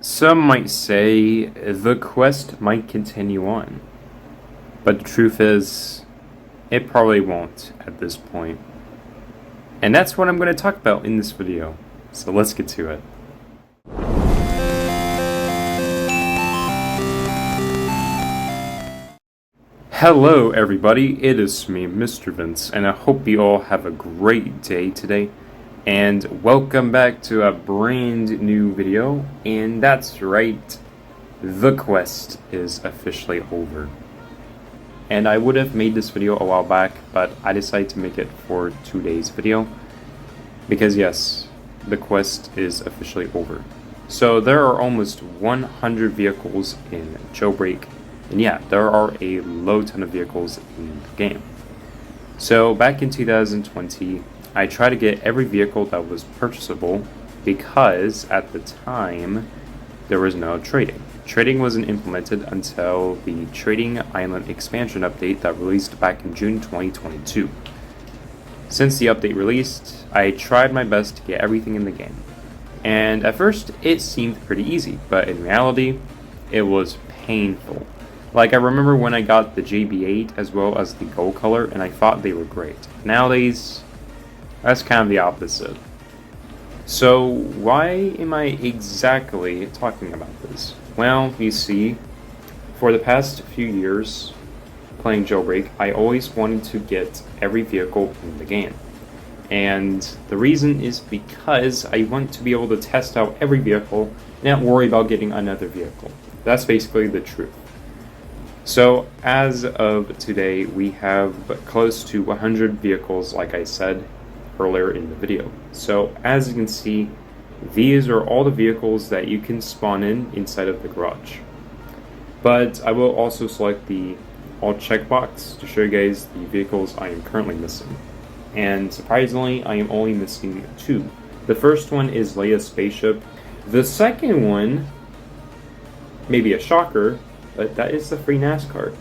Some might say the quest might continue on, but the truth is, it probably won't at this point. And that's what I'm going to talk about in this video, so let's get to it. Hello everybody, it is me, MisterVince, and I hope you all have a great day today. And welcome back to a brand new video, and that's right, the quest is officially over. And I would have made this video a while back, but I decided to make it for today's video, because yes, the quest is officially over. So there are almost 100 vehicles in Jailbreak, and yeah, there are a low ton of vehicles in the game. So back in 2020, I tried to get every vehicle that was purchasable because at the time there was no trading. Trading wasn't implemented until the Trading Island expansion update that released back in June 2022. Since the update released, I tried my best to get everything in the game. And at first it seemed pretty easy, but in reality it was painful. Like, I remember when I got the JB8 as well as the gold color, and I thought they were great. Nowadays, that's kind of the opposite. So why am I exactly talking about this? Well, you see, for the past few years playing Jailbreak, I always wanted to get every vehicle in the game. And the reason is because I want to be able to test out every vehicle and not worry about getting another vehicle. That's basically the truth. So as of today, we have close to 100 vehicles, like I said earlier in the video. So as you can see, these are all the vehicles that you can spawn inside of the garage. But I will also select the all checkbox to show you guys the vehicles I am currently missing. And surprisingly, I am only missing 2. The first one is Leia's spaceship. The second one, maybe a shocker, but that is the free NASCAR.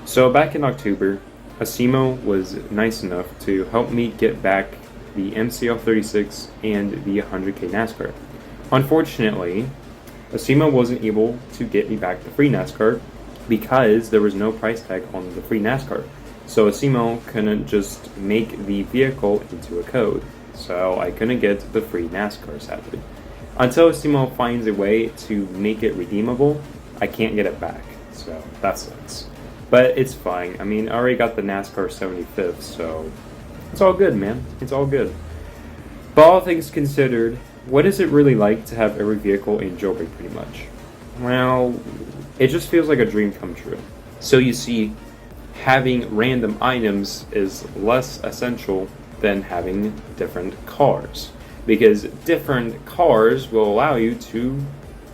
So back in October, 𝗎𝗎𝘆 was nice enough to help me get back the MCL36 and the 100K NASCAR. Unfortunately, 𝗎𝗎𝘆 wasn't able to get me back the free NASCAR because there was no price tag on the free NASCAR. So 𝗎𝗎𝘆 couldn't just make the vehicle into a code, so I couldn't get the free NASCAR, sadly. Until 𝗎𝗎𝘆 finds a way to make it redeemable, I can't get it back, so that sucks. But it's fine. I mean, I already got the NASCAR 75th, so it's all good, man. It's all good. But all things considered, what is it really like to have every vehicle in Jailbreak, pretty much? Well, it just feels like a dream come true. So you see, having random items is less essential than having different cars, because different cars will allow you to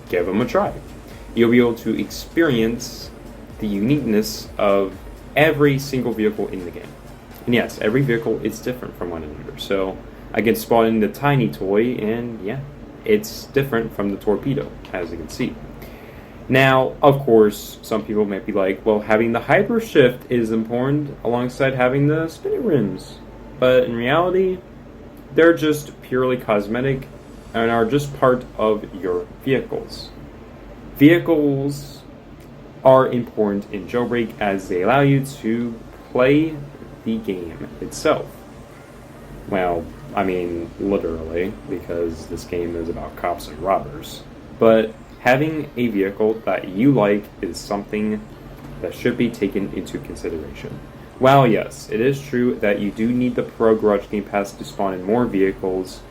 give them a try. You'll be able to experience the uniqueness of every single vehicle in the game. And yes, every vehicle is different from one another. So I can spawn in the tiny toy, and yeah, it's different from the torpedo, as you can see. Now, of course, some people might be like, well, having the hyper shift is important alongside having the spinning rims. But in reality, they're just purely cosmetic and are just part of your vehicles. Vehicles are important in Jailbreak as they allow you to play the game itself. Well, I mean, literally, because this game is about cops and robbers. But having a vehicle that you like is something that should be taken into consideration. While yes, it is true that you do need the Pro Garage Game Pass to spawn in more vehicles,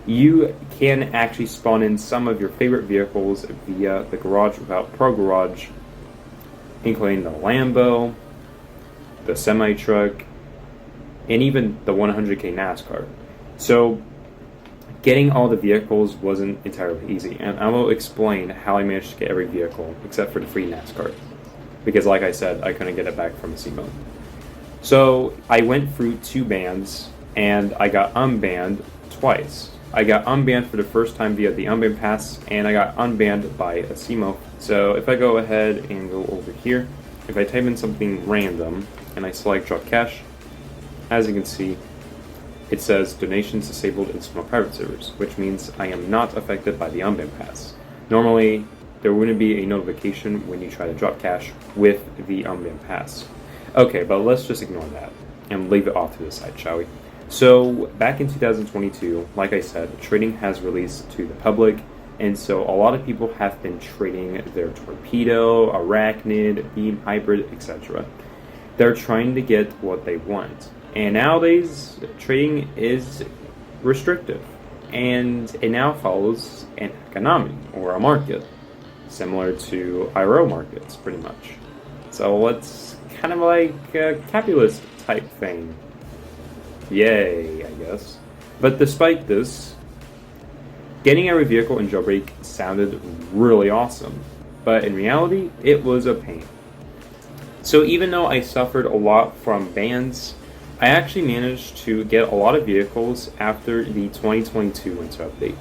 you can actually spawn in some of your favorite vehicles via the garage without Pro Garage, including the Lambo, the semi-truck, and even the 100K NASCAR. So getting all the vehicles wasn't entirely easy, and I will explain how I managed to get every vehicle except for the free NASCAR, because like I said, I couldn't get it back from 𝗎𝗎𝘆. So I went through 2 bans, and I got unbanned twice. I got unbanned for the first time via the unban pass, and I got unbanned by 𝗎𝗎𝘆. So if I go ahead and go over here, if I type in something random and I select drop cash, as you can see, it says donations disabled in small private servers, which means I am not affected by the unban pass. Normally, there wouldn't be a notification when you try to drop cash with the unbanned pass. Okay, but let's just ignore that and leave it off to the side, shall we? So, back in 2022, like I said, trading has released to the public, and so a lot of people have been trading their torpedo, arachnid, beam, hybrid, etc. They're trying to get what they want. And nowadays, trading is restrictive, and it now follows an economy, or a market, similar to IRO markets, pretty much. So it's kind of like a capitalist type thing. Yay, I guess. But despite this, getting every vehicle in Jailbreak sounded really awesome, but in reality, it was a pain. So even though I suffered a lot from bans, I actually managed to get a lot of vehicles after the 2022 winter update.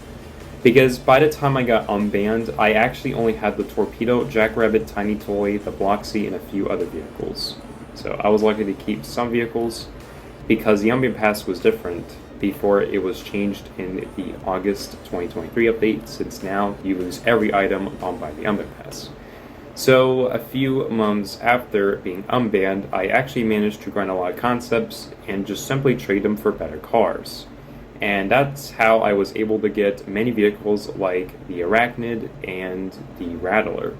Because by the time I got unbanned, I actually only had the torpedo, Jackrabbit, Tiny Toy, the Bloxy, and a few other vehicles. So I was lucky to keep some vehicles, because the unbanned pass was different before it was changed in the August 2023 update, since now you lose every item bound by the unbanned pass. So a few months after being unbanned, I actually managed to grind a lot of concepts and just simply trade them for better cars. And that's how I was able to get many vehicles like the Arachnid and the Rattler.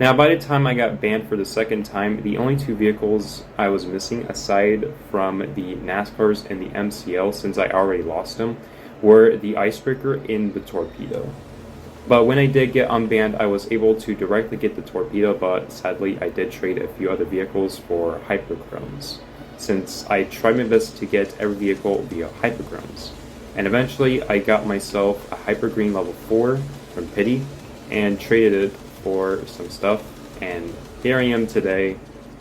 Now, by the time I got banned for the second time, the only two vehicles I was missing, aside from the NASCARs and the MCL, since I already lost them, were the Icebreaker and the Torpedo. But when I did get unbanned, I was able to directly get the Torpedo, but sadly I did trade a few other vehicles for Hyperchromes, since I tried my best to get every vehicle via Hyperchromes. And eventually I got myself a Hyper Green level 4 from Pity and traded it for some stuff, and here I am today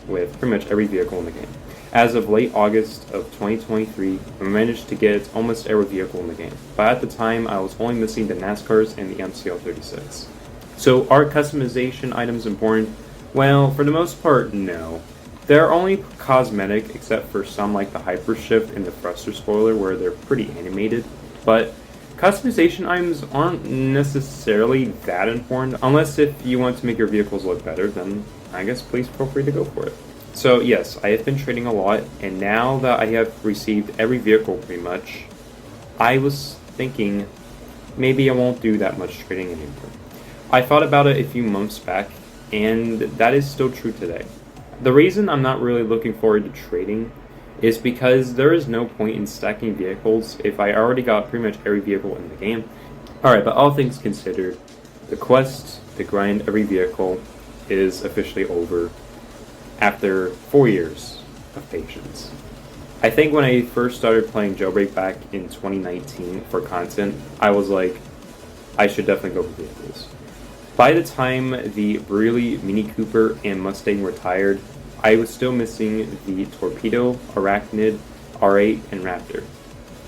with pretty much every vehicle in the game. As of late August of 2023, I managed to get almost every vehicle in the game, but at the time I was only missing the NASCARs and the MCL 36. So are customization items important? Well, for the most part, no. They're only cosmetic, except for some like the Hyper Shift and the Thruster Spoiler, where they're pretty animated, but customization items aren't necessarily that important, unless if you want to make your vehicles look better, then I guess please feel free to go for it. So yes, I have been trading a lot, and now that I have received every vehicle pretty much, I was thinking maybe I won't do that much trading anymore. I thought about it a few months back, and that is still true today. The reason I'm not really looking forward to trading is because there is no point in stacking vehicles if I already got pretty much every vehicle in the game. Alright, but all things considered, the quest to grind every vehicle is officially over after 4 years of patience. I think when I first started playing Jailbreak back in 2019 for content, I was like, I should definitely go for vehicles. By the time the Brühlli, Mini Cooper, and Mustang retired, I was still missing the Torpedo, Arachnid, R8, and Raptor,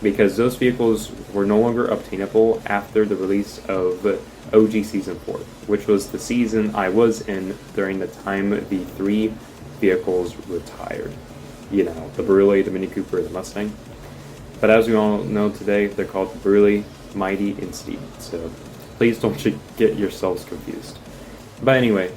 because those vehicles were no longer obtainable after the release of OG Season 4, which was the season I was in during the time the three vehicles retired. You know, the Brühlli, the Mini Cooper, the Mustang. But as we all know today, they're called the Brühlli, Mighty, and Steed, so please don't get yourselves confused. But anyway,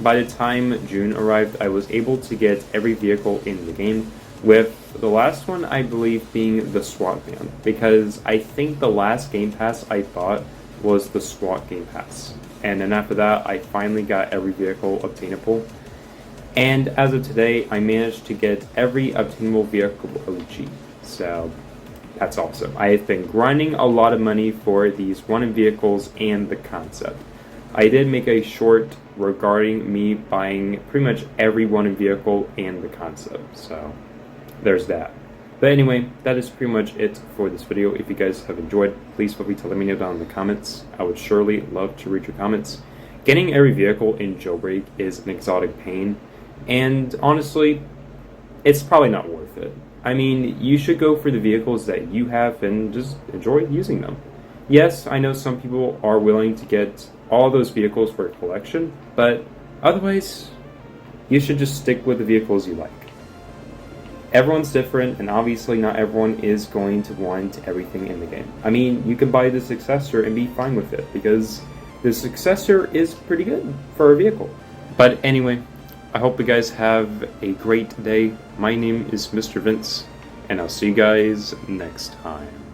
by the time June arrived, I was able to get every vehicle in the game, with the last one I believe being the SWAT van, because I think the last Game Pass I bought was the SWAT Game Pass. And then after that, I finally got every vehicle obtainable. And as of today, I managed to get every obtainable vehicle OG. So that's awesome. I have been grinding a lot of money for these wanted vehicles and the concept. I did make a short regarding me buying pretty much every wanted vehicle and the concept. So there's that. But anyway, that is pretty much it for this video. If you guys have enjoyed, please feel free to let me know down in the comments. I would surely love to read your comments. Getting every vehicle in Jailbreak is an exotic pain, and honestly, it's probably not worth it. I mean, you should go for the vehicles that you have and just enjoy using them. Yes, I know some people are willing to get all those vehicles for a collection, but otherwise, you should just stick with the vehicles you like. Everyone's different, and obviously not everyone is going to want everything in the game. I mean, you can buy the successor and be fine with it, because the successor is pretty good for a vehicle. But anyway, I hope you guys have a great day. My name is Mr. Vince, and I'll see you guys next time.